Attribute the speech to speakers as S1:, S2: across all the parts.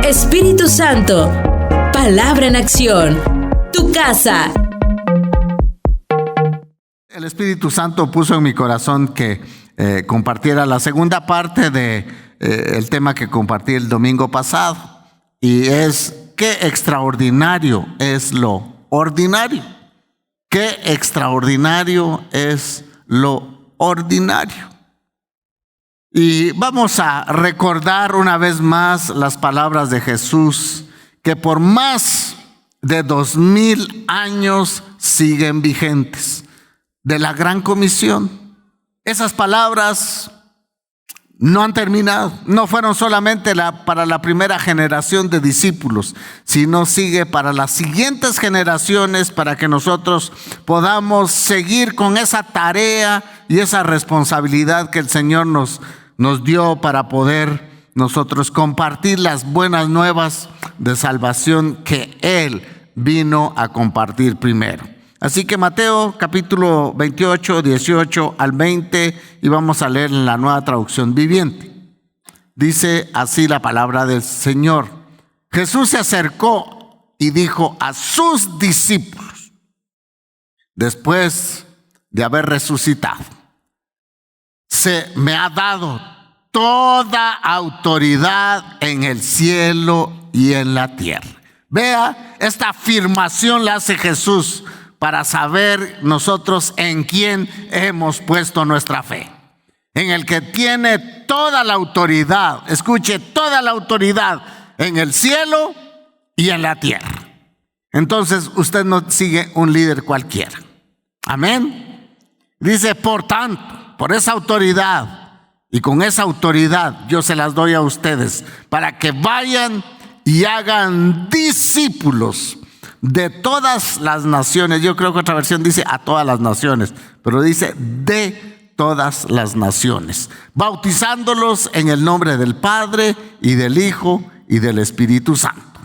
S1: Espíritu Santo, palabra en acción, tu casa.
S2: El Espíritu Santo puso en mi corazón que compartiera la segunda parte de el tema que compartí el domingo pasado, y es: qué extraordinario es lo ordinario. Qué extraordinario es lo ordinario. Y vamos a recordar una vez más las palabras de Jesús, que por más de 2000 años siguen vigentes, de la Gran Comisión. Esas palabras no han terminado, no fueron solamente para la primera generación de discípulos, sino sigue para las siguientes generaciones, para que nosotros podamos seguir con esa tarea y esa responsabilidad que el Señor nos dio para poder nosotros compartir las buenas nuevas de salvación que Él vino a compartir primero. Así que Mateo capítulo 28, 18 al 20, y vamos a leer en la Nueva Traducción Viviente. Dice así la palabra del Señor: Jesús se acercó y dijo a sus discípulos, después de haber resucitado: se me ha dado toda autoridad en el cielo y en la tierra. Vea, esta afirmación la hace Jesús para saber nosotros en quién hemos puesto nuestra fe. En el que tiene toda la autoridad, escuche, toda la autoridad en el cielo y en la tierra. Entonces usted no sigue un líder cualquiera. Amén. Dice: por tanto, por esa autoridad, y con esa autoridad yo se las doy a ustedes, para que vayan y hagan discípulos de todas las naciones. Yo creo que otra versión dice a todas las naciones, pero dice de todas las naciones, bautizándolos en el nombre del Padre y del Hijo y del Espíritu Santo.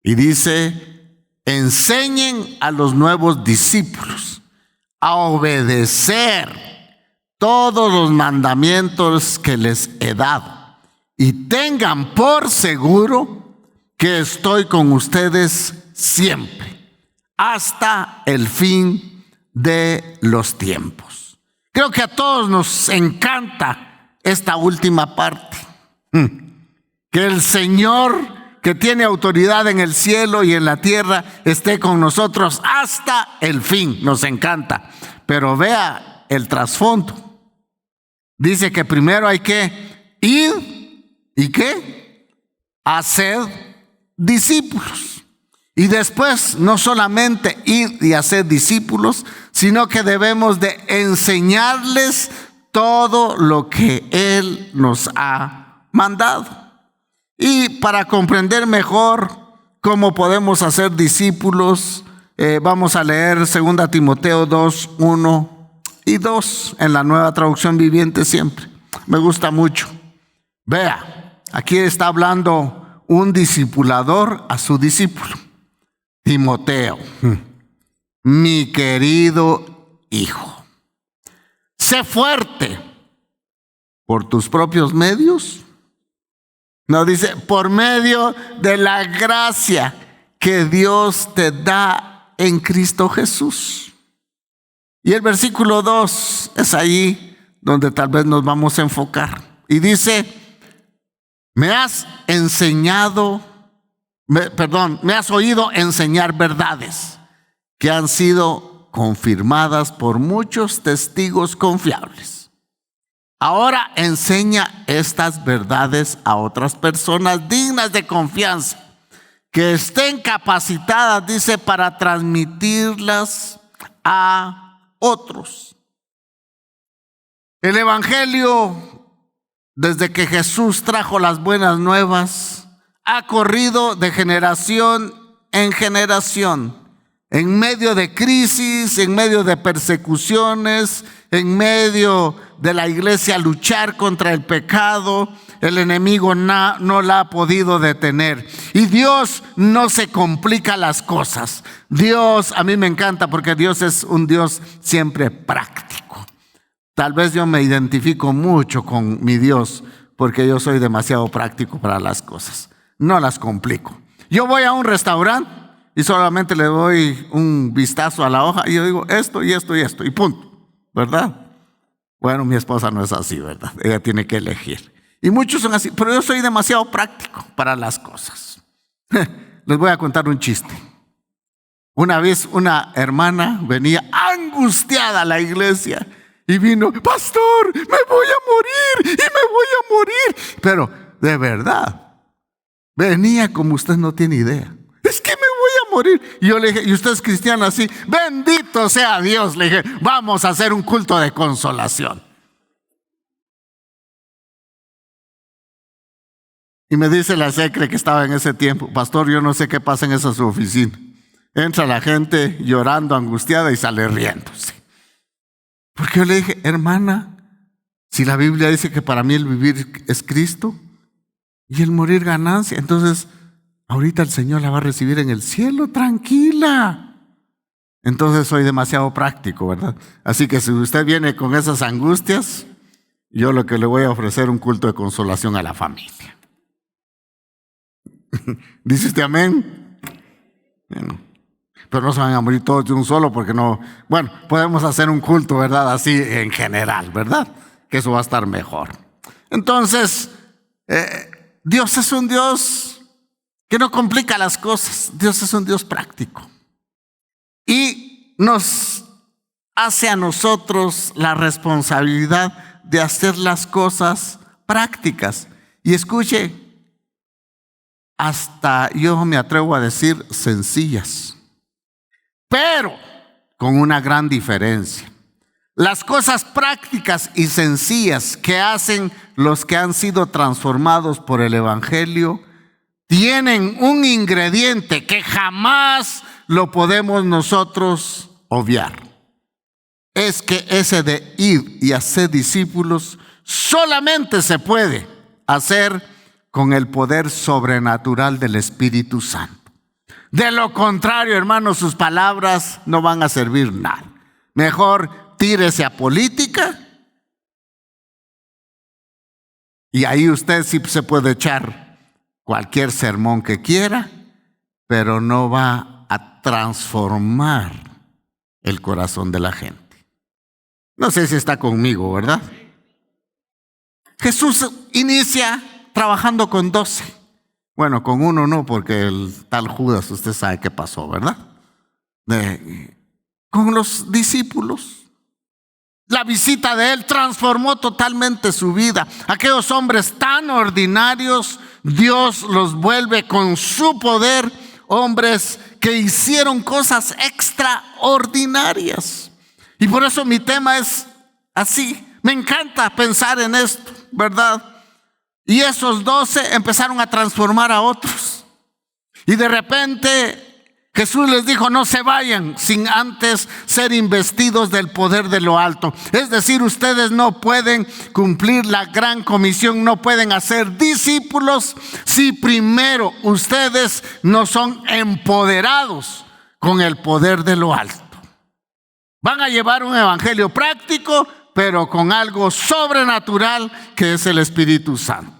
S2: Y dice: enseñen a los nuevos discípulos a obedecer todos los mandamientos que les he dado, y tengan por seguro que estoy con ustedes siempre, hasta el fin de los tiempos. Creo que a todos nos encanta esta última parte, que el Señor, que tiene autoridad en el cielo y en la tierra, esté con nosotros hasta el fin. Nos encanta, pero vea el trasfondo. Dice que primero hay que ir y ¿qué? Hacer discípulos. Y después no solamente ir y hacer discípulos, sino que debemos de enseñarles todo lo que Él nos ha mandado. Y para comprender mejor cómo podemos hacer discípulos, vamos a leer 2 Timoteo 2, 1 y 2 en la Nueva Traducción Viviente siempre. Me gusta mucho. Vea, aquí está hablando un discipulador a su discípulo. Timoteo, mi querido hijo, sé fuerte por tus propios medios. No, dice por medio de la gracia que Dios te da en Cristo Jesús. Y el versículo 2 es ahí donde tal vez nos vamos a enfocar. Y dice: me has oído enseñar verdades que han sido confirmadas por muchos testigos confiables. Ahora enseña estas verdades a otras personas dignas de confianza, que estén capacitadas, dice, para transmitirlas a otros. El Evangelio, desde que Jesús trajo las buenas nuevas, ha corrido de generación en generación, en medio de crisis, en medio de persecuciones, en medio de la iglesia luchar contra el pecado. El enemigo no la ha podido detener. Y Dios no se complica las cosas. Dios, a mí me encanta porque Dios es un Dios siempre práctico. Tal vez yo me identifico mucho con mi Dios porque yo soy demasiado práctico para las cosas. no las complico. Yo voy a un restaurante y solamente le doy un vistazo a la hoja y yo digo esto y esto y esto y punto, ¿verdad? Bueno, mi esposa no es así, ¿verdad? Ella tiene que elegir. Y muchos son así, pero yo soy demasiado práctico para las cosas. Les voy a contar un chiste. Una vez una hermana venía angustiada a la iglesia y vino: pastor, me voy a morir y me voy a morir. Pero de verdad, venía como usted no tiene idea. Es que me voy a morir. Y yo le dije: ¿y usted es cristiano? Así, bendito sea Dios. Le dije: vamos a hacer un culto de consolación. Y me dice la secre que estaba en ese tiempo: pastor, yo no sé qué pasa en esa su oficina. Entra la gente llorando, angustiada, y sale riéndose. Porque yo le dije: hermana, si la Biblia dice que para mí el vivir es Cristo y el morir ganancia, entonces ahorita el Señor la va a recibir en el cielo, tranquila. Entonces soy demasiado práctico, ¿verdad? Así que si usted viene con esas angustias, yo lo que le voy a ofrecer es un culto de consolación a la familia. ¿Dice usted amén? Bueno, pero no se van a morir todos de un solo, porque no. Bueno, podemos hacer un culto, ¿verdad? Así en general, ¿verdad? Que eso va a estar mejor. Entonces, Dios es un Dios que no complica las cosas. Dios es un Dios práctico. Y nos hace a nosotros la responsabilidad de hacer las cosas prácticas. Y escuche, hasta yo me atrevo a decir sencillas. Pero con una gran diferencia. Las cosas prácticas y sencillas que hacen los que han sido transformados por el Evangelio tienen un ingrediente que jamás lo podemos nosotros obviar. Es que ese de ir y hacer discípulos solamente se puede hacer con el poder sobrenatural del Espíritu Santo. De lo contrario, hermanos, sus palabras no van a servir nada. Mejor tírese a política y ahí usted sí se puede echar cualquier sermón que quiera, pero no va a transformar el corazón de la gente. No sé si está conmigo, ¿verdad? Jesús inicia trabajando con 12. Bueno, con uno no, porque el tal Judas, usted sabe qué pasó, ¿verdad? Con los discípulos. La visita de él transformó totalmente su vida. Aquellos hombres tan ordinarios, Dios los vuelve con su poder hombres que hicieron cosas extraordinarias. Y por eso mi tema es así. Me encanta pensar en esto, ¿verdad? Y esos 12 empezaron a transformar a otros. Y de repente Jesús les dijo: no se vayan sin antes ser investidos del poder de lo alto. Es decir, ustedes no pueden cumplir la gran comisión, no pueden hacer discípulos si primero ustedes no son empoderados con el poder de lo alto. Van a llevar un evangelio práctico, pero con algo sobrenatural que es el Espíritu Santo.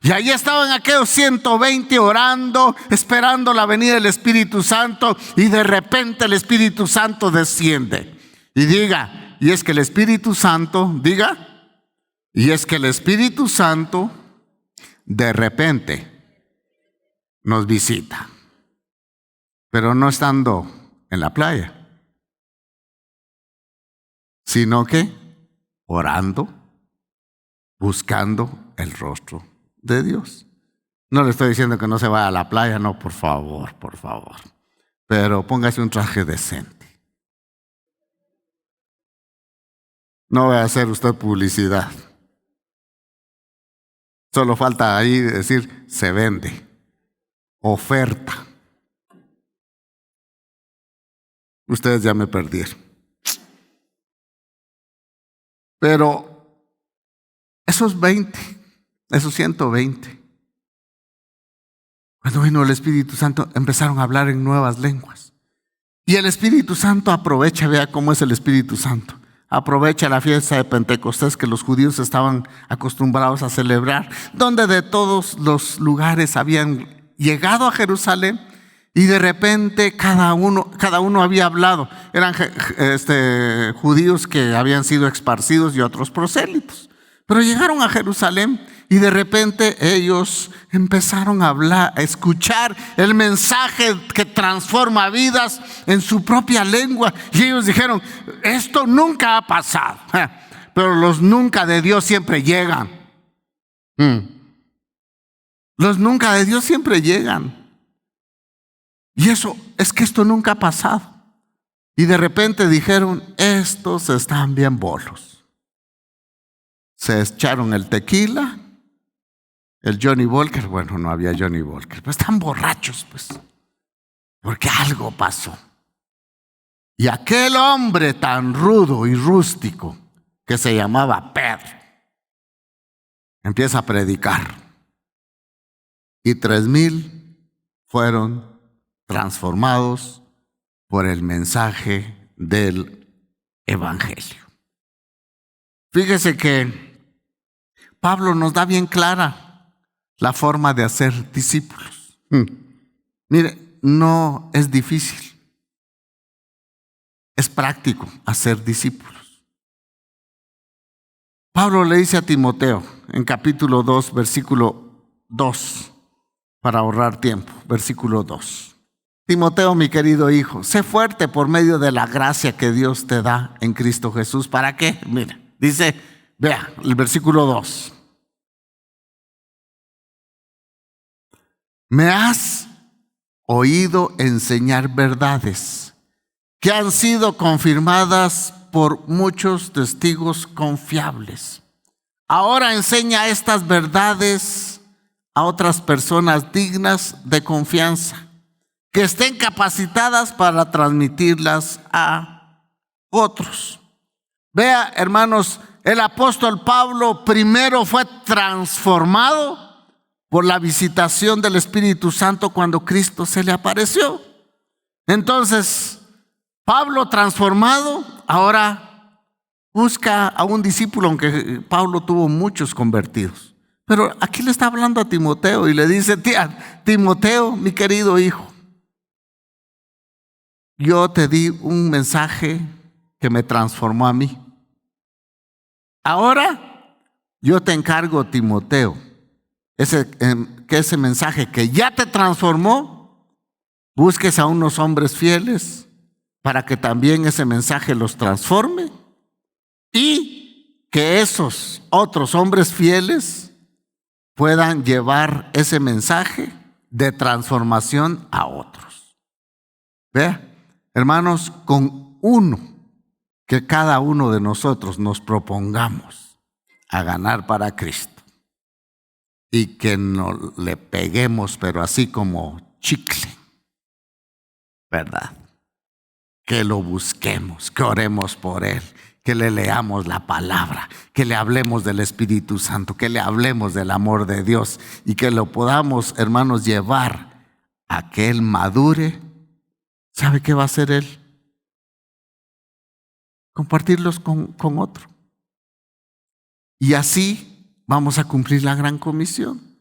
S2: Y ahí estaban aquellos 120 orando, esperando la venida del Espíritu Santo, y de repente el Espíritu Santo desciende. Y diga, y es que el Espíritu Santo, diga, y es que el Espíritu Santo de repente nos visita. Pero no estando en la playa, sino que orando, buscando el rostro de Dios. No le estoy diciendo que no se vaya a la playa, no, por favor, por favor. Pero póngase un traje decente. No va a hacer usted publicidad. Solo falta ahí decir: se vende, oferta. Ustedes ya me perdieron. Pero esos 120, cuando vino el Espíritu Santo, empezaron a hablar en nuevas lenguas. Y el Espíritu Santo aprovecha, vea cómo es el Espíritu Santo. aprovecha la fiesta de Pentecostés que los judíos estaban acostumbrados a celebrar, donde de todos los lugares habían llegado a Jerusalén y de repente cada uno había hablado. Eran judíos que habían sido esparcidos y otros prosélitos. Pero llegaron a Jerusalén y de repente ellos empezaron a hablar, a escuchar el mensaje que transforma vidas en su propia lengua. Y ellos dijeron, esto nunca ha pasado. Pero los nunca de Dios siempre llegan. Los nunca de Dios siempre llegan. Y eso es que esto nunca ha pasado. Y de repente dijeron, estos están bien bolos. Se echaron el tequila, el Johnny Walker. Bueno, no había Johnny Walker, pero están borrachos, pues, porque algo pasó. Y aquel hombre tan rudo y rústico que se llamaba Pedro empieza a predicar. Y 3,000 fueron transformados por el mensaje del evangelio. Fíjese que Pablo nos da bien clara la forma de hacer discípulos. Mire, no es difícil. Es práctico hacer discípulos. Pablo le dice a Timoteo en capítulo 2, versículo 2, para ahorrar tiempo, versículo 2. Timoteo, mi querido hijo, sé fuerte por medio de la gracia que Dios te da en Cristo Jesús. ¿Para qué? Mira, dice, vea, el versículo 2. Me has oído enseñar verdades que han sido confirmadas por muchos testigos confiables. Ahora enseña estas verdades a otras personas dignas de confianza, que estén capacitadas para transmitirlas a otros. Vea, hermanos, el apóstol Pablo primero fue transformado por la visitación del Espíritu Santo cuando Cristo se le apareció. Entonces, Pablo transformado ahora busca a un discípulo, aunque Pablo tuvo muchos convertidos. Pero aquí le está hablando a Timoteo y le dice, Timoteo, mi querido hijo, yo te di un mensaje que me transformó a mí. Ahora yo te encargo, Timoteo, que ese mensaje que ya te transformó, busques a unos hombres fieles para que también ese mensaje los transforme y que esos otros hombres fieles puedan llevar ese mensaje de transformación a otros. Vea, hermanos, con que cada uno de nosotros nos propongamos a ganar para Cristo y que no le peguemos, pero así como chicle, ¿verdad? Que lo busquemos, que oremos por Él, que le leamos la palabra, que le hablemos del Espíritu Santo, que le hablemos del amor de Dios y que lo podamos, hermanos, llevar a que Él madure. ¿Sabe qué va a hacer Él? Compartirlos con otro. Y así vamos a cumplir la gran comisión.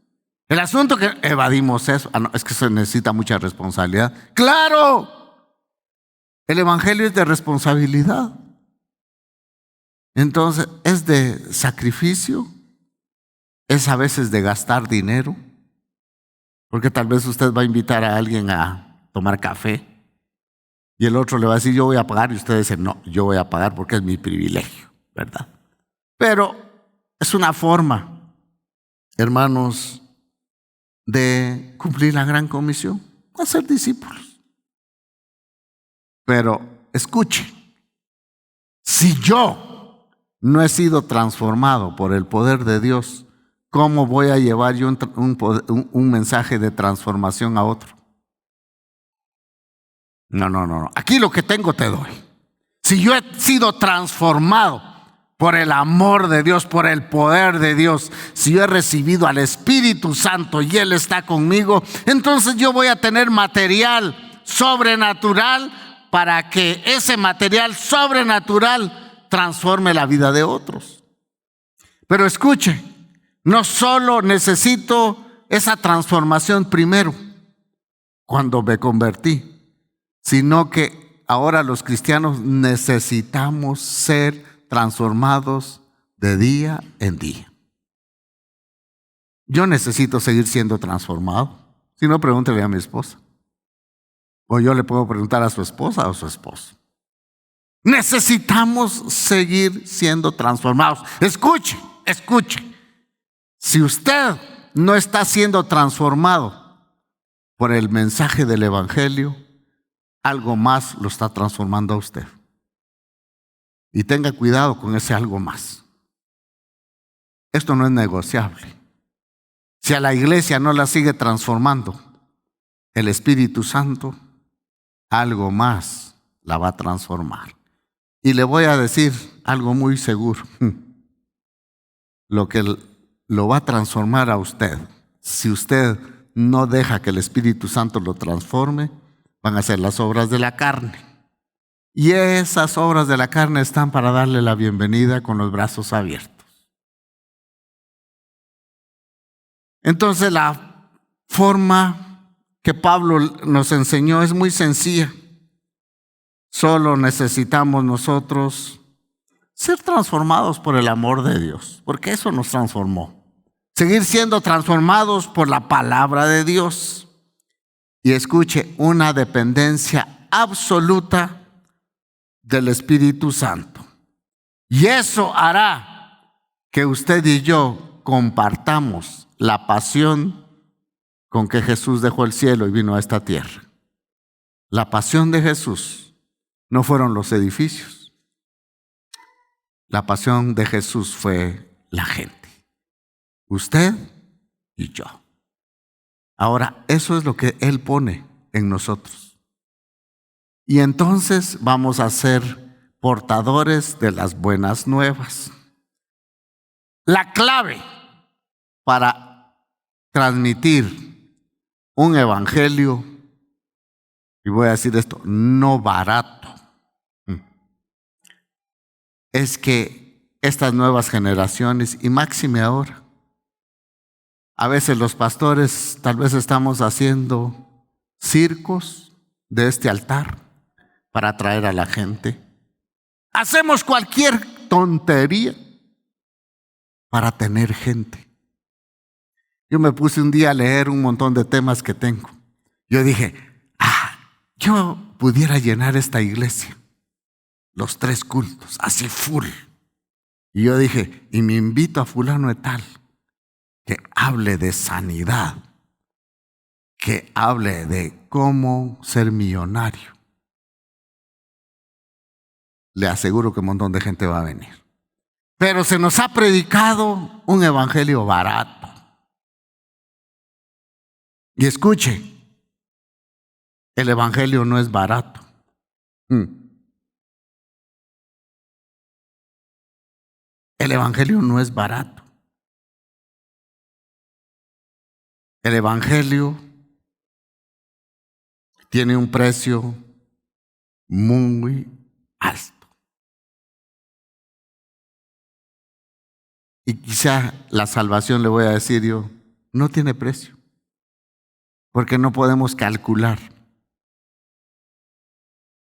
S2: El asunto que evadimos eso, no, es que se necesita mucha responsabilidad. ¡Claro! El evangelio es de responsabilidad. Entonces, es de sacrificio, es a veces de gastar dinero, porque tal vez usted va a invitar a alguien a tomar café y el otro le va a decir, yo voy a pagar, y usted dice, no, yo voy a pagar porque es mi privilegio, ¿verdad? Pero es una forma, hermanos, de cumplir la gran comisión, hacer discípulos. Pero escuche, si yo no he sido transformado por el poder de Dios, ¿cómo voy a llevar yo un mensaje de transformación a otro? No. Aquí lo que tengo te doy. Si yo he sido transformado por el amor de Dios, por el poder de Dios, si yo he recibido al Espíritu Santo y Él está conmigo, entonces yo voy a tener material sobrenatural para que ese material sobrenatural transforme la vida de otros. Pero escuche, no solo necesito esa transformación primero, cuando me convertí, sino que ahora los cristianos necesitamos ser transformados de día en día. Yo necesito seguir siendo transformado. Si no, pregúntele a mi esposa. O yo le puedo preguntar a su esposa o a su esposo. Necesitamos seguir siendo transformados. Escuche. Si usted no está siendo transformado por el mensaje del Evangelio, algo más lo está transformando a usted. Y tenga cuidado con ese algo más. Esto no es negociable. Si a la iglesia no la sigue transformando el Espíritu Santo, algo más la va a transformar. Y le voy a decir algo muy seguro. Lo que lo va a transformar a usted, si usted no deja que el Espíritu Santo lo transforme, van a ser las obras de la carne. Y esas obras de la carne están para darle la bienvenida con los brazos abiertos. Entonces la forma que Pablo nos enseñó es muy sencilla. Solo necesitamos nosotros ser transformados por el amor de Dios, porque eso nos transformó. Seguir siendo transformados por la palabra de Dios. Y escuche, una dependencia absoluta del Espíritu Santo. Y eso hará que usted y yo compartamos la pasión con que Jesús dejó el cielo y vino a esta tierra. La pasión de Jesús no fueron los edificios. La pasión de Jesús fue la gente. Usted y yo. Ahora, eso es lo que Él pone en nosotros. Y entonces vamos a ser portadores de las buenas nuevas. La clave para transmitir un evangelio, y voy a decir esto, no barato, es que estas nuevas generaciones, y máxime ahora, a veces los pastores tal vez estamos haciendo circos de este altar para atraer a la gente. Hacemos cualquier tontería para tener gente. Yo me puse un día a leer un montón de temas que tengo. Yo dije, yo pudiera llenar esta iglesia, los 3 cultos, así full. Y yo dije, y me invito a fulano de tal, que hable de sanidad, que hable de cómo ser millonario. Le aseguro que un montón de gente va a venir. Pero se nos ha predicado un evangelio barato. Y escuche, el evangelio no es barato. El evangelio no es barato. El evangelio tiene un precio muy alto. Y quizá la salvación, le voy a decir yo, no tiene precio. Porque no podemos calcular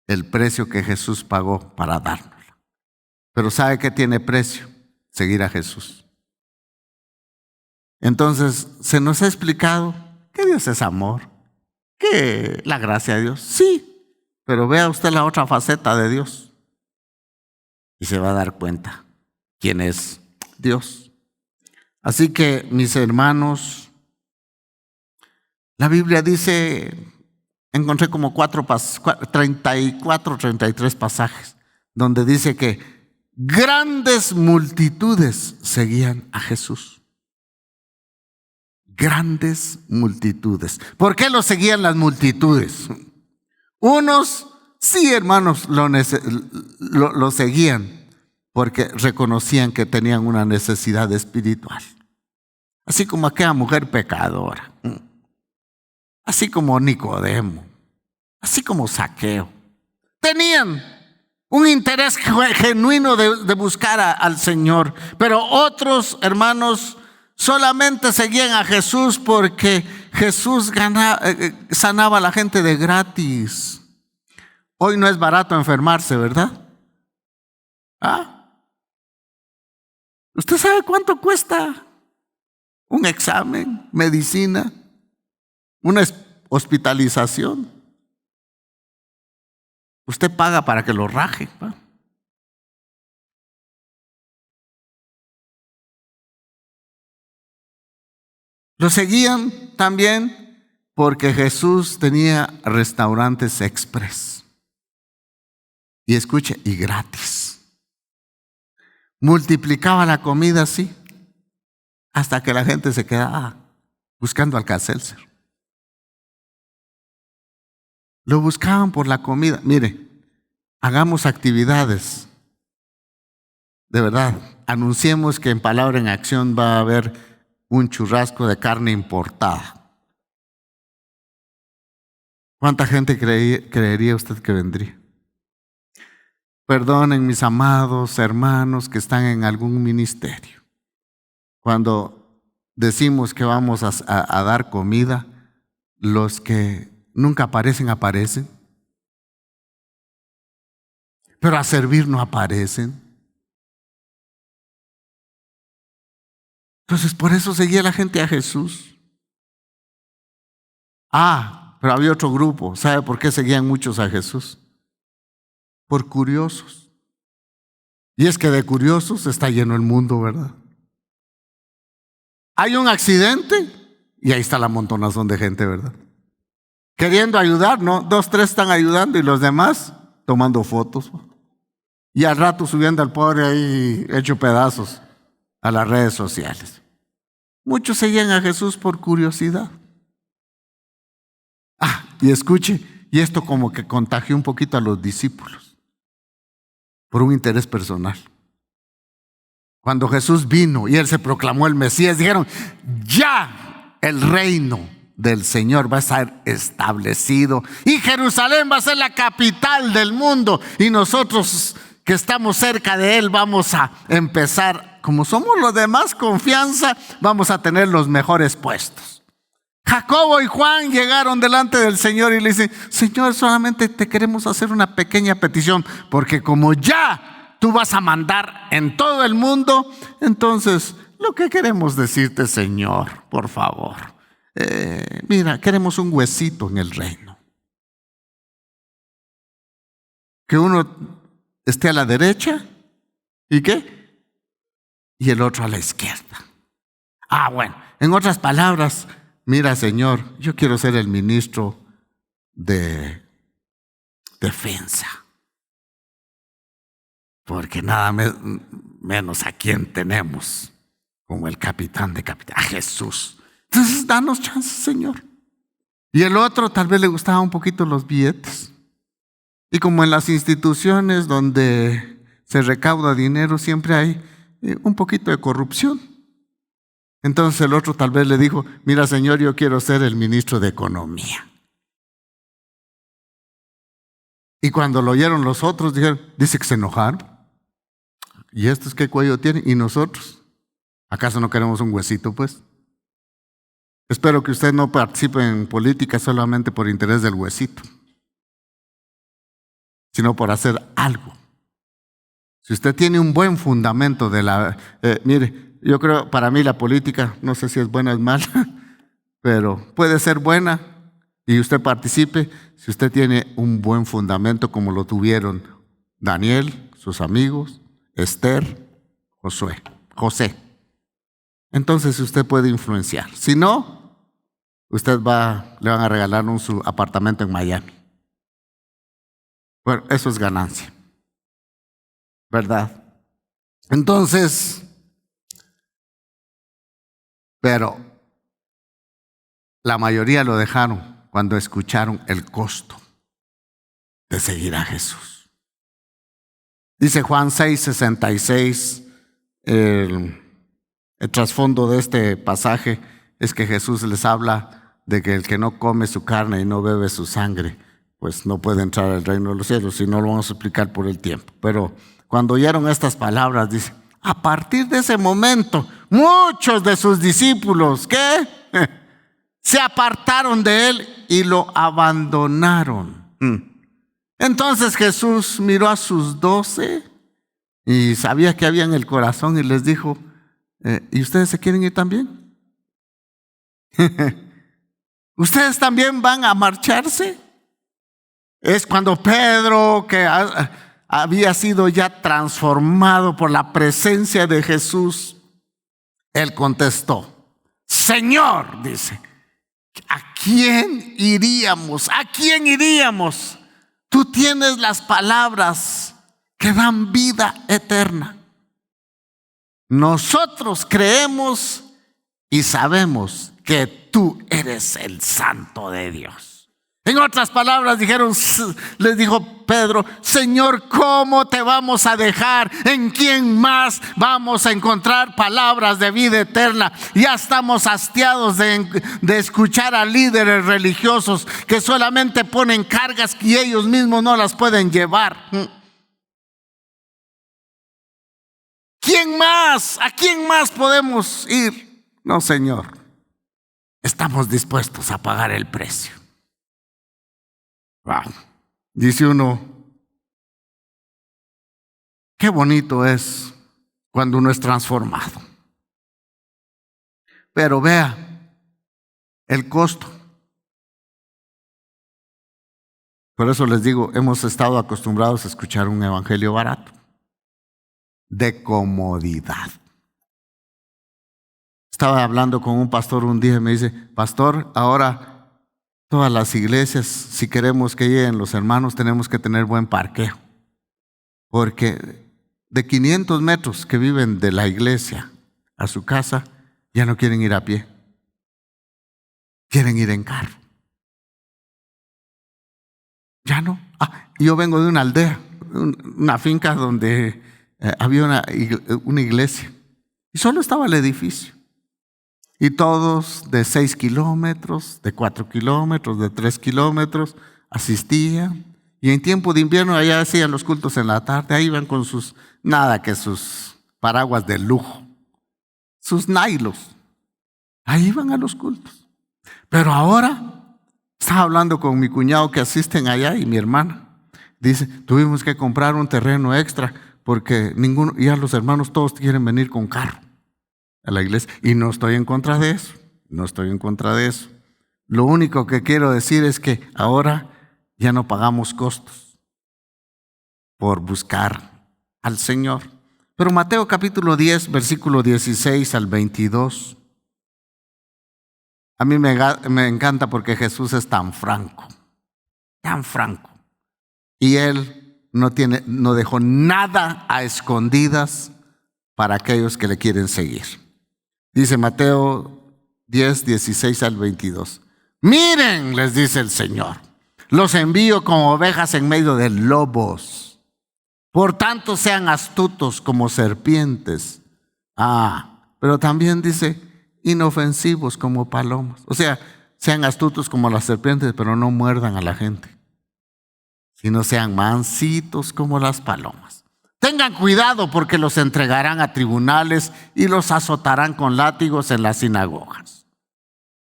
S2: el precio que Jesús pagó para dárnosla. Pero ¿sabe qué tiene precio? Seguir a Jesús. Entonces, se nos ha explicado que Dios es amor, que la gracia de Dios, sí, pero vea usted la otra faceta de Dios y se va a dar cuenta quién es Dios. Así que, mis hermanos, la Biblia dice, encontré como 34, 33 pasajes, donde dice que grandes multitudes seguían a Jesús. Grandes multitudes. ¿Por qué lo seguían las multitudes? Unos, sí, hermanos, lo seguían porque reconocían que tenían una necesidad espiritual. Así como aquella mujer pecadora. Así como Nicodemo, así como Zaqueo, tenían un interés genuino de buscar al Señor. Pero otros, hermanos, solamente seguían a Jesús porque Jesús sanaba a la gente de gratis. Hoy no es barato enfermarse, ¿verdad? ¿Usted sabe cuánto cuesta un examen, medicina, una hospitalización? Usted paga para que lo raje, ¿va? Lo seguían también porque Jesús tenía restaurantes express. Y escuche, y gratis. Multiplicaba la comida así, hasta que la gente se quedaba buscando Alka-Seltzer. Lo buscaban por la comida. Mire, hagamos actividades. De verdad, anunciemos que en Palabra en Acción va a haber un churrasco de carne importada. ¿Cuánta gente creería usted que vendría? Perdonen, mis amados hermanos que están en algún ministerio. Cuando decimos que vamos a dar comida, los que nunca aparecen, aparecen. Pero a servir no aparecen. Entonces, por eso seguía la gente a Jesús. Pero había otro grupo. ¿Sabe por qué seguían muchos a Jesús? Por curiosos. Y es que de curiosos está lleno el mundo, ¿verdad? Hay un accidente y ahí está la montonazón de gente, ¿verdad? Queriendo ayudar, ¿no? 2, 3 están ayudando y los demás tomando fotos. Y al rato subiendo al pobre ahí hecho pedazos a las redes sociales. Muchos seguían a Jesús por curiosidad. Y escuche, y esto como que contagió un poquito a los discípulos por un interés personal. Cuando Jesús vino y Él se proclamó el Mesías, dijeron, ya el reino del Señor va a estar establecido y Jerusalén va a ser la capital del mundo y nosotros que estamos cerca de Él vamos a empezar, como somos los de más confianza, vamos a tener los mejores puestos. Jacobo y Juan llegaron delante del Señor y le dicen, Señor, solamente te queremos hacer una pequeña petición, porque como ya tú vas a mandar en todo el mundo, entonces lo que queremos decirte, Señor, por favor, mira, queremos un huesito en el reino. Que uno esté a la derecha, ¿y qué? Y el otro a la izquierda. Bueno, en otras palabras, mira, Señor, yo quiero ser el ministro de defensa. Porque nada menos a quien tenemos como el capitán de capitán, a Jesús. Entonces, danos chance, Señor. Y el otro tal vez le gustaban un poquito los billetes. Y como en las instituciones donde se recauda dinero, siempre hay un poquito de corrupción. Entonces el otro tal vez le dijo, mira, Señor, yo quiero ser el ministro de Economía. Y cuando lo oyeron los otros, dijeron, dice que se enojaron. ¿Y estos qué cuello tienen? ¿Y nosotros? ¿Acaso no queremos un huesito, pues? Espero que usted no participe en política solamente por interés del huesito, sino por hacer algo. Si usted tiene un buen fundamento mire, yo creo, para mí la política, no sé si es buena o es mala, pero puede ser buena y usted participe si usted tiene un buen fundamento como lo tuvieron Daniel, sus amigos, Esther, José. Entonces usted puede influenciar. Si no, le van a regalar su apartamento en Miami. Bueno, eso es ganancia, ¿verdad? Entonces, pero la mayoría lo dejaron cuando escucharon el costo de seguir a Jesús. Dice Juan 6:66, el trasfondo de este pasaje es que Jesús les habla de que el que no come su carne y no bebe su sangre pues no puede entrar al reino de los cielos, y no lo vamos a explicar por el tiempo. Pero cuando oyeron estas palabras, dice, a partir de ese momento, muchos de sus discípulos, ¿qué? Se apartaron de él y lo abandonaron. Entonces Jesús miró a sus 12 y sabía que había en el corazón y les dijo, ¿y ustedes se quieren ir también? ¿Ustedes también van a marcharse? Es cuando Pedro, que había sido ya transformado por la presencia de Jesús, él contestó, Señor, dice, ¿a quién iríamos? ¿A quién iríamos? Tú tienes las palabras que dan vida eterna. Nosotros creemos y sabemos que tú eres el Santo de Dios. En otras palabras les dijo Pedro, Señor, ¿cómo te vamos a dejar? ¿En quién más vamos a encontrar palabras de vida eterna? Ya estamos hastiados de escuchar a líderes religiosos que solamente ponen cargas que ellos mismos no las pueden llevar. ¿Quién más? ¿A quién más podemos ir? No, Señor, estamos dispuestos a pagar el precio. Wow. Dice uno, qué bonito es cuando uno es transformado. Pero vea el costo. Por eso les digo, hemos estado acostumbrados a escuchar un evangelio barato, de comodidad. Estaba hablando con un pastor un día y me dice, pastor, ahora todas las iglesias, si queremos que lleguen los hermanos, tenemos que tener buen parqueo. Porque de 500 metros que viven de la iglesia a su casa, ya no quieren ir a pie. Quieren ir en carro. Ya no. Yo vengo de una aldea, una finca donde había una iglesia. Y solo estaba el edificio. Y todos de 6 kilómetros, de 4 kilómetros, de 3 kilómetros, asistían. Y en tiempo de invierno allá hacían los cultos en la tarde. Ahí iban con sus paraguas de lujo, sus nailos. Ahí iban a los cultos. Pero ahora, estaba hablando con mi cuñado que asisten allá y mi hermana. Dice, tuvimos que comprar un terreno extra porque ya los hermanos todos quieren venir con carro a la iglesia. Y no estoy en contra de eso. No estoy en contra de eso. Lo único que quiero decir es que ahora ya no pagamos costos por buscar al Señor. Pero Mateo capítulo 10, versículo 16 al 22. A mí me encanta porque Jesús es tan franco. Tan franco. Y Él no dejó nada a escondidas para aquellos que le quieren seguir. Dice Mateo 10, 16 al 22. Miren, les dice el Señor, los envío como ovejas en medio de lobos. Por tanto, sean astutos como serpientes. Pero también dice, inofensivos como palomas. O sea, sean astutos como las serpientes, pero no muerdan a la gente. Sino sean mansitos como las palomas. Tengan cuidado porque los entregarán a tribunales y los azotarán con látigos en las sinagogas.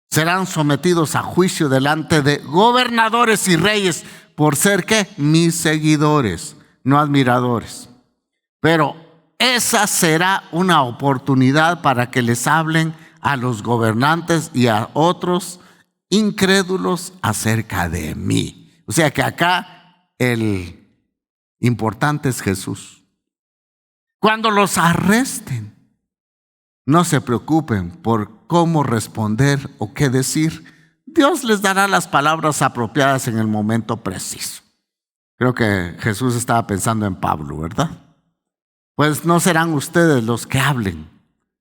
S2: Serán sometidos a juicio delante de gobernadores y reyes por ser, ¿qué? Mis seguidores, no admiradores. Pero esa será una oportunidad para que les hablen a los gobernantes y a otros incrédulos acerca de mí. O sea que acá el importante es Jesús. Cuando los arresten, no se preocupen por cómo responder o qué decir. Dios les dará las palabras apropiadas en el momento preciso. Creo que Jesús estaba pensando en Pablo, ¿verdad? Pues no serán ustedes los que hablen,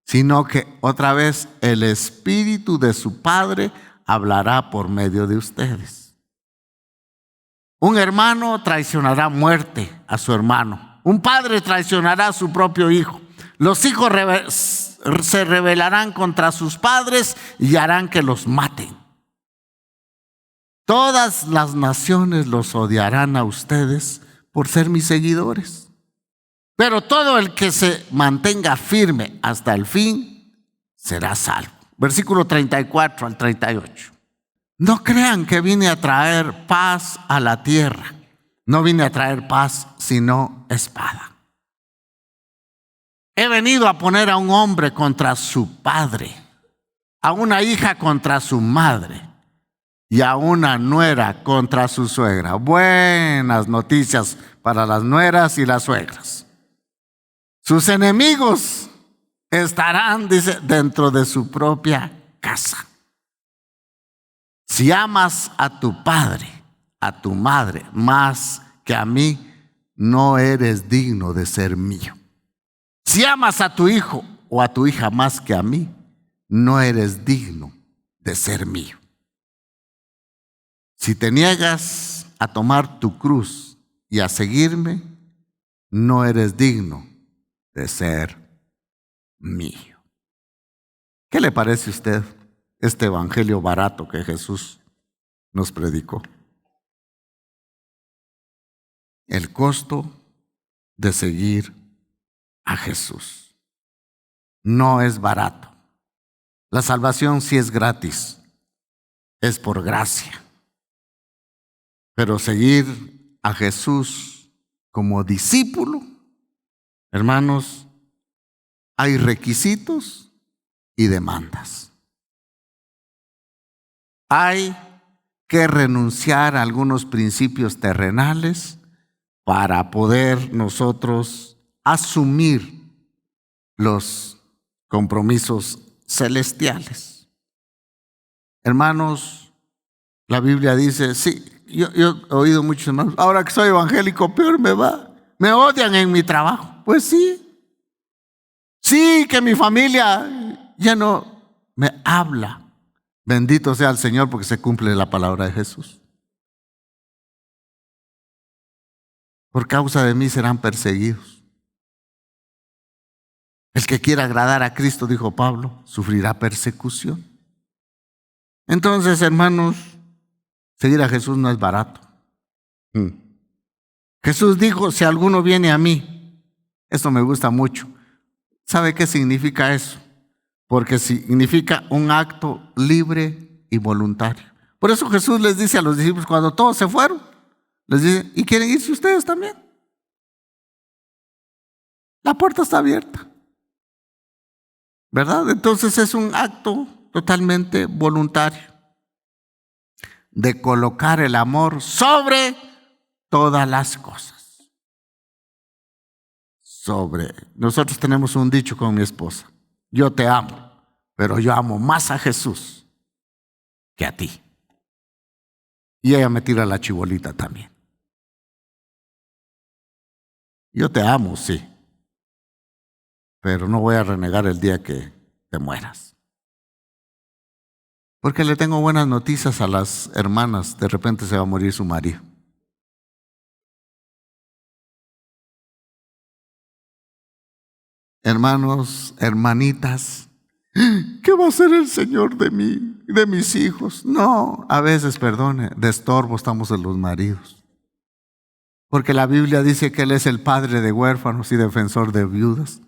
S2: sino que otra vez el Espíritu de su Padre hablará por medio de ustedes. Un hermano traicionará a muerte a su hermano. Un padre traicionará a su propio hijo. Los hijos se rebelarán contra sus padres y harán que los maten. Todas las naciones los odiarán a ustedes por ser mis seguidores. Pero todo el que se mantenga firme hasta el fin será salvo. Versículo 34 al 38. No crean que vine a traer paz a la tierra. No vine a traer paz, sino espada. He venido a poner a un hombre contra su padre, a una hija contra su madre y a una nuera contra su suegra. Buenas noticias para las nueras y las suegras. Sus enemigos estarán, dice, dentro de su propia casa. Si amas a tu padre, a tu madre, más que a mí, no eres digno de ser mío. Si amas a tu hijo o a tu hija más que a mí, no eres digno de ser mío. Si te niegas a tomar tu cruz y a seguirme, no eres digno de ser mío. ¿Qué le parece a usted este evangelio barato que Jesús nos predicó? El costo de seguir a Jesús no es barato. La salvación sí es gratis, es por gracia. Pero seguir a Jesús como discípulo, hermanos, hay requisitos y demandas. Hay que renunciar a algunos principios terrenales para poder nosotros asumir los compromisos celestiales. Hermanos, la Biblia dice, sí, yo he oído muchos hermanos, ahora que soy evangélico, peor me va. Me odian en mi trabajo. Pues sí. Sí, que mi familia ya no me habla. Bendito sea el Señor porque se cumple la palabra de Jesús. Por causa de mí serán perseguidos. El que quiera agradar a Cristo, dijo Pablo, sufrirá persecución. Entonces, hermanos, seguir a Jesús no es barato. Jesús dijo, si alguno viene a mí, esto me gusta mucho. ¿Sabe qué significa eso? Porque significa un acto libre y voluntario. Por eso Jesús les dice a los discípulos, cuando todos se fueron, les dice, ¿y quieren irse ustedes también? La puerta está abierta. ¿Verdad? Entonces es un acto totalmente voluntario de colocar el amor sobre todas las cosas. Nosotros tenemos un dicho con mi esposa, yo te amo, pero yo amo más a Jesús que a ti. Y ella me tira la chibolita también. Yo te amo, sí, pero no voy a renegar el día que te mueras. Porque le tengo buenas noticias a las hermanas, de repente se va a morir su marido. Hermanos, hermanitas, ¿qué va a hacer el Señor de mí, de mis hijos? No, a veces, perdone, de estorbo estamos en los maridos. Porque la Biblia dice que Él es el padre de huérfanos y defensor de viudas.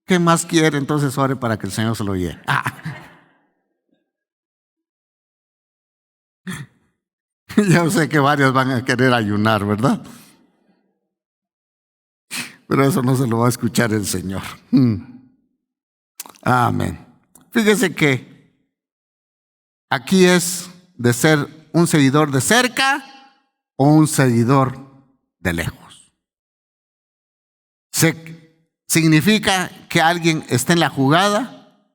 S2: ¿Qué más quiere? Entonces ore para que el Señor se lo lleve. Ya sé que varios van a querer ayunar, ¿verdad? Pero eso no se lo va a escuchar el Señor. Amén. Fíjese que aquí es de ser un seguidor de cerca o un seguidor de lejos. Significa que alguien esté en la jugada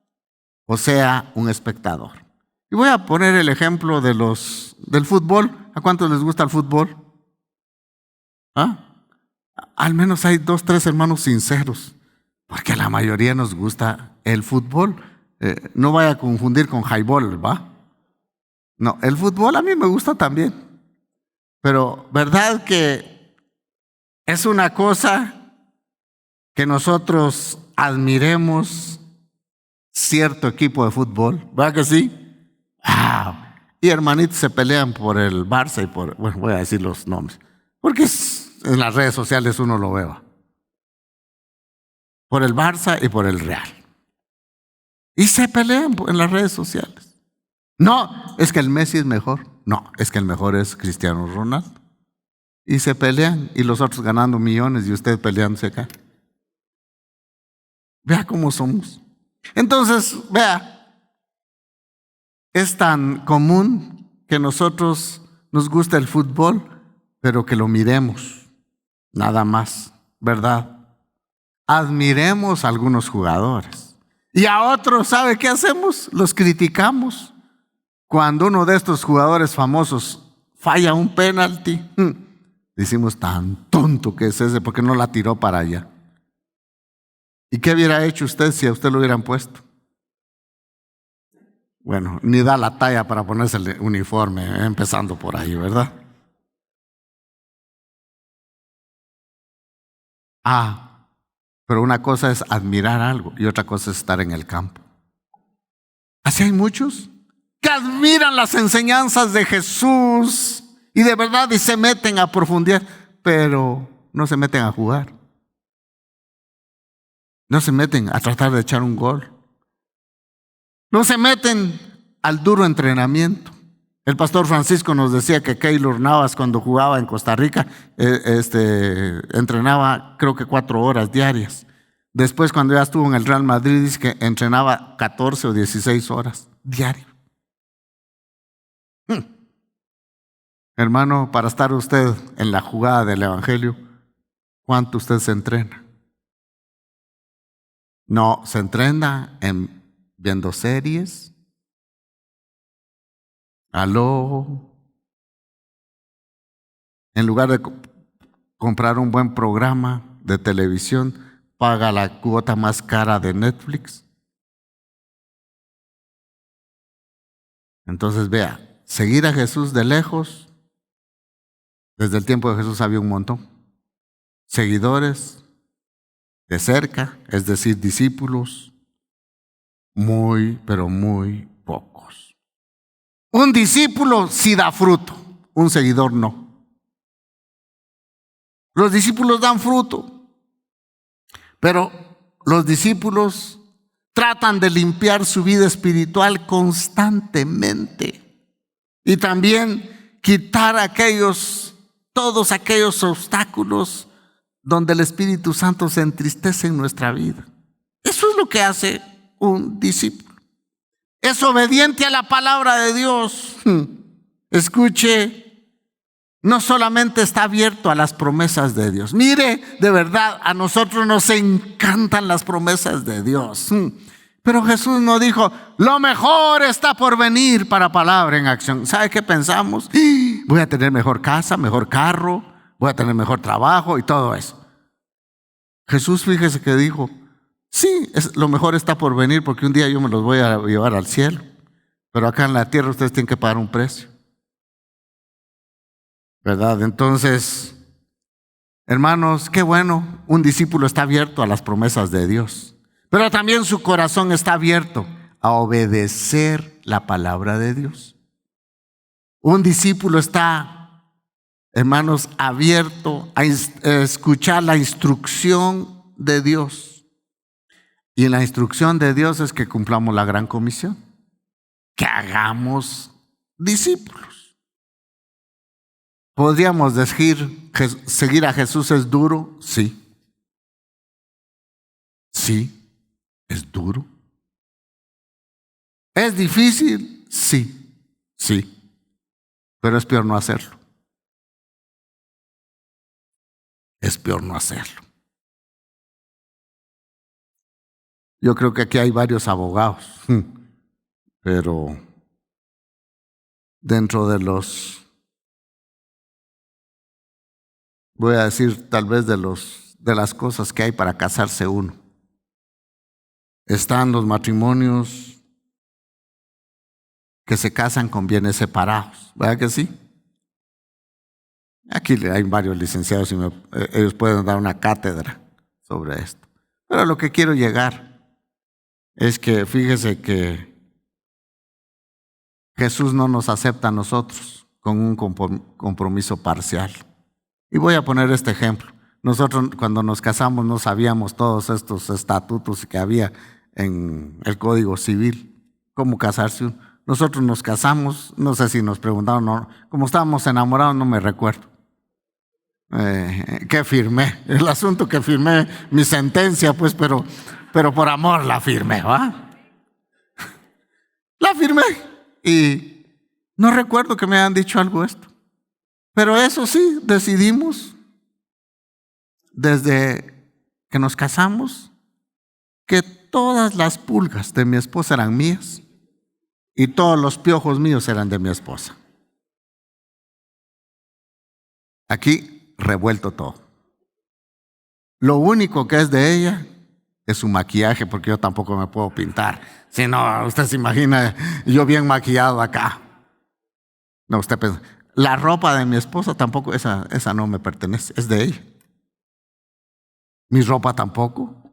S2: o sea un espectador. Y voy a poner el ejemplo del fútbol. ¿A cuántos les gusta el fútbol? Al menos hay 2, 3 hermanos sinceros, porque a la mayoría nos gusta el fútbol. No vaya a confundir con highball, ¿va? No, el fútbol a mí me gusta también. Pero ¿verdad que es una cosa que nosotros admiremos cierto equipo de fútbol? ¿Verdad que sí? y hermanitos se pelean por el Barça y bueno, voy a decir los nombres, porque en las redes sociales uno lo ve, por el Barça y por el Real. Y se pelean en las redes sociales. No, es que el Messi es mejor. No, es que el mejor es Cristiano Ronaldo. Y se pelean, y los otros ganando millones y usted peleándose acá. Vea cómo somos. Entonces, vea, es tan común que nosotros nos gusta el fútbol, pero que lo miremos, nada más, ¿verdad? Admiremos a algunos jugadores. Y a otros, ¿sabe qué hacemos? Los criticamos. Cuando uno de estos jugadores famosos falla un penalti, decimos, tan tonto que es ese, porque no la tiró para allá. ¿Y qué hubiera hecho usted si a usted lo hubieran puesto? Bueno, ni da la talla para ponerse el uniforme, empezando por ahí, ¿verdad? Pero una cosa es admirar algo y otra cosa es estar en el campo. Así hay muchos que admiran las enseñanzas de Jesús y de verdad y se meten a profundidad, pero no se meten a jugar. No se meten a tratar de echar un gol. No se meten al duro entrenamiento. El pastor Francisco nos decía que Keylor Navas, cuando jugaba en Costa Rica, entrenaba creo que 4 horas diarias. Después, cuando ya estuvo en el Real Madrid, dice que entrenaba 14 o 16 horas diarias. Hermano, para estar usted en la jugada del Evangelio, ¿cuánto usted se entrena? No, se entrena en viendo series. Aló. En lugar de comprar un buen programa de televisión, paga la cuota más cara de Netflix. Entonces vea, seguir a Jesús de lejos, desde el tiempo de Jesús había un montón. Seguidores de cerca, es decir, discípulos, muy, pero muy pocos. Un discípulo sí da fruto, un seguidor no. Los discípulos dan fruto, pero los discípulos tratan de limpiar su vida espiritual constantemente y también quitar todos aquellos obstáculos donde el Espíritu Santo se entristece en nuestra vida. Eso es lo que hace un discípulo. Es obediente a la palabra de Dios. Escuche, no solamente está abierto a las promesas de Dios. Mire, de verdad, a nosotros nos encantan las promesas de Dios. Pero Jesús nos dijo, lo mejor está por venir para Palabra en Acción. ¿Sabe qué pensamos? Voy a tener mejor casa, mejor carro, voy a tener mejor trabajo y todo eso. Jesús, fíjese que dijo, sí, lo mejor está por venir porque un día yo me los voy a llevar al cielo. Pero acá en la tierra ustedes tienen que pagar un precio. ¿Verdad? Entonces, hermanos, qué bueno, un discípulo está abierto a las promesas de Dios, pero también su corazón está abierto a obedecer la palabra de Dios. Un discípulo está, hermanos, abierto a escuchar la instrucción de Dios. Y la instrucción de Dios es que cumplamos la gran comisión, que hagamos discípulos. ¿Podríamos decir que seguir a Jesús es duro? Sí. Sí, es duro. ¿Es difícil? Sí, sí. Pero es peor no hacerlo. Es peor no hacerlo. Yo creo que aquí hay varios abogados, pero dentro de voy a decir tal vez de las cosas que hay para casarse uno. Están los matrimonios que se casan con bienes separados, ¿verdad que sí? Aquí hay varios licenciados y ellos pueden dar una cátedra sobre esto. Pero lo que quiero llegar es que fíjese que Jesús no nos acepta a nosotros con un compromiso parcial. Y voy a poner este ejemplo. Nosotros cuando nos casamos no sabíamos todos estos estatutos que había en el Código Civil, cómo casarse. Nosotros nos casamos, no sé si nos preguntaron, no, como estábamos enamorados no me recuerdo. ¿Qué firmé? El asunto que firmé, mi sentencia, pues, pero por amor la firmé, ¿va? La firmé y no recuerdo que me hayan dicho algo esto. Pero eso sí, decidimos desde que nos casamos que todas las pulgas de mi esposa eran mías y todos los piojos míos eran de mi esposa. Aquí revuelto todo. Lo único que es de ella es su maquillaje, porque yo tampoco me puedo pintar. Si no, usted se imagina yo bien maquillado acá. No, usted piensa, la ropa de mi esposa tampoco, esa no me pertenece, es de ella. Mi ropa tampoco,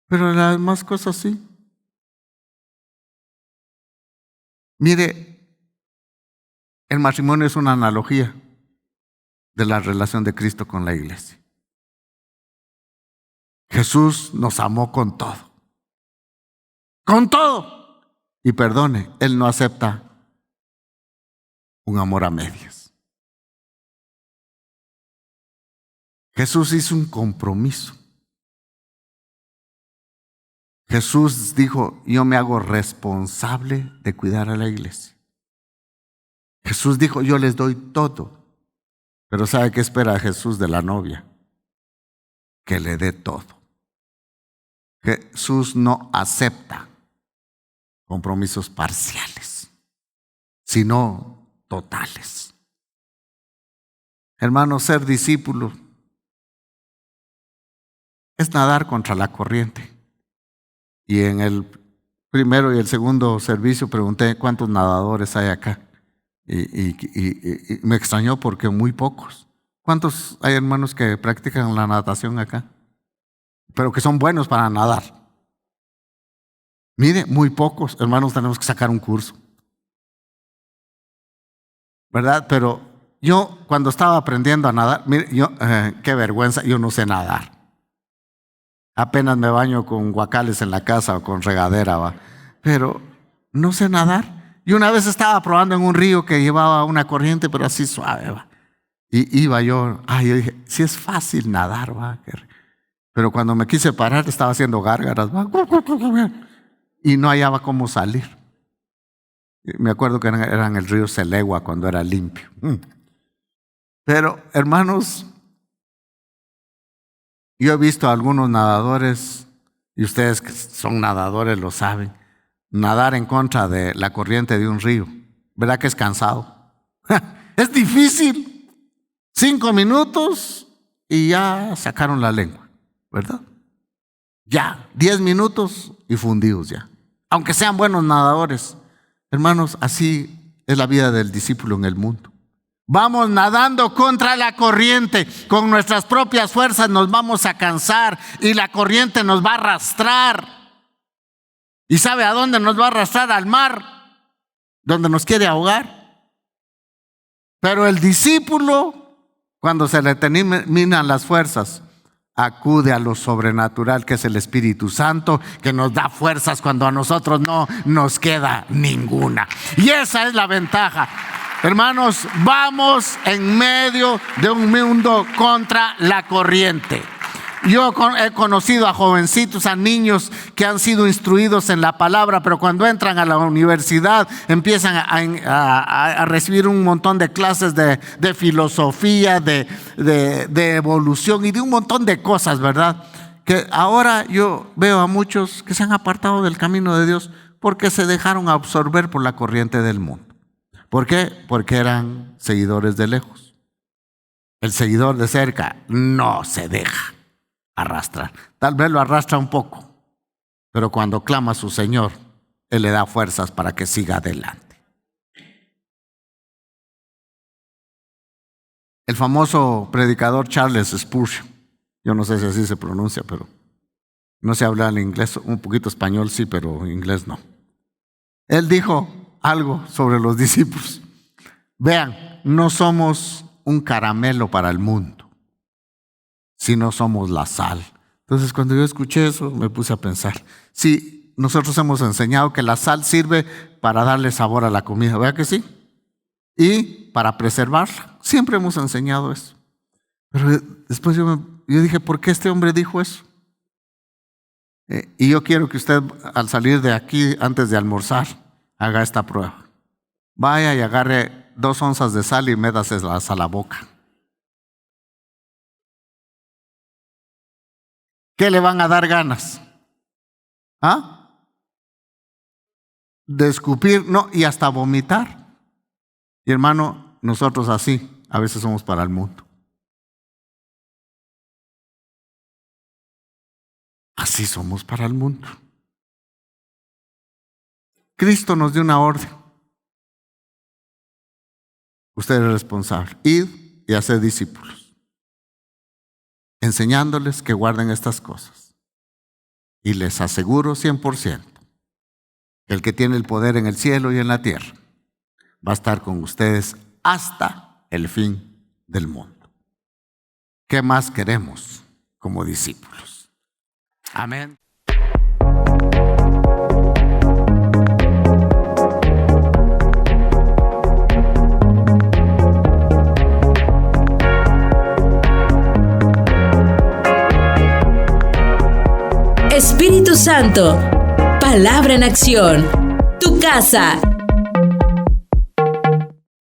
S2: pero las demás cosas sí. Mire, el matrimonio es una analogía de la relación de Cristo con la iglesia. Jesús nos amó con todo. Con todo. Y perdone, Él no acepta un amor a medias. Jesús hizo un compromiso. Jesús dijo, yo me hago responsable de cuidar a la iglesia. Jesús dijo, yo les doy todo. Pero ¿sabe qué espera Jesús de la novia? Que le dé todo. Jesús no acepta compromisos parciales, sino totales. Hermanos, ser discípulo es nadar contra la corriente. Y en el primero y el segundo servicio pregunté cuántos nadadores hay acá. Y me extrañó porque muy pocos. ¿Cuántos hay hermanos que practican la natación acá? Pero que son buenos para nadar. Mire, muy pocos. Hermanos, tenemos que sacar un curso, ¿verdad? Pero yo cuando estaba aprendiendo a nadar, mire, qué vergüenza, yo no sé nadar. Apenas me baño con guacales en la casa o con regadera, ¿va? Pero no sé nadar. Y una vez estaba probando en un río que llevaba una corriente, pero así suave, ¿va? Y iba yo dije, sí es fácil nadar, ¿va? Pero cuando me quise parar estaba haciendo gárgaras, ¿va? Y no hallaba cómo salir. Me acuerdo que eran el río Selegua cuando era limpio. Pero, hermanos, yo he visto a algunos nadadores, y ustedes que son nadadores lo saben, nadar en contra de la corriente de un río. ¿Verdad que es cansado? Es difícil. 5 minutos y ya sacaron la lengua, ¿verdad? Ya, 10 minutos y fundidos ya. Aunque sean buenos nadadores. Hermanos, así es la vida del discípulo en el mundo. Vamos nadando contra la corriente. Con nuestras propias fuerzas nos vamos a cansar y la corriente nos va a arrastrar. ¿Y sabe a dónde nos va a arrastrar? Al mar, donde nos quiere ahogar. Pero el discípulo, cuando se le terminan las fuerzas, acude a lo sobrenatural, que es el Espíritu Santo, que nos da fuerzas cuando a nosotros no nos queda ninguna. Y esa es la ventaja. Hermanos, vamos en medio de un mundo contra la corriente. Yo he conocido a jovencitos, a niños que han sido instruidos en la palabra, pero cuando entran a la universidad empiezan a recibir un montón de clases de filosofía, de evolución y de un montón de cosas, ¿verdad? Que ahora yo veo a muchos que se han apartado del camino de Dios porque se dejaron absorber por la corriente del mundo. ¿Por qué? Porque eran seguidores de lejos. El seguidor de cerca no se deja arrastrar. Tal vez lo arrastra un poco, pero cuando clama a su Señor, Él le da fuerzas para que siga adelante. El famoso predicador Charles Spurgeon, yo no sé si así se pronuncia, pero no sé hablar inglés, un poquito español sí, pero inglés no. Él dijo, algo sobre los discípulos. Vean, no somos un caramelo para el mundo, sino somos la sal. Entonces, cuando yo escuché eso, me puse a pensar, sí, nosotros hemos enseñado que la sal sirve para darle sabor a la comida, ¿verdad que sí? Y para preservarla. Siempre hemos enseñado eso. Pero después yo dije, ¿por qué este hombre dijo eso? Y yo quiero que usted, al salir de aquí, antes de almorzar, haga esta prueba. Vaya y agarre 2 onzas de sal y médaselas a la boca. ¿Qué le van a dar ganas? ¿Ah? De escupir, no, y hasta vomitar. Y hermano, nosotros así, a veces somos para el mundo. Así somos para el mundo. Cristo nos dio una orden. Usted es responsable. Id y haced discípulos, enseñándoles que guarden estas cosas. Y les aseguro 100%, que el que tiene el poder en el cielo y en la tierra va a estar con ustedes hasta el fin del mundo. ¿Qué más queremos como discípulos? Amén.
S1: Espíritu Santo, palabra en acción. Tu casa.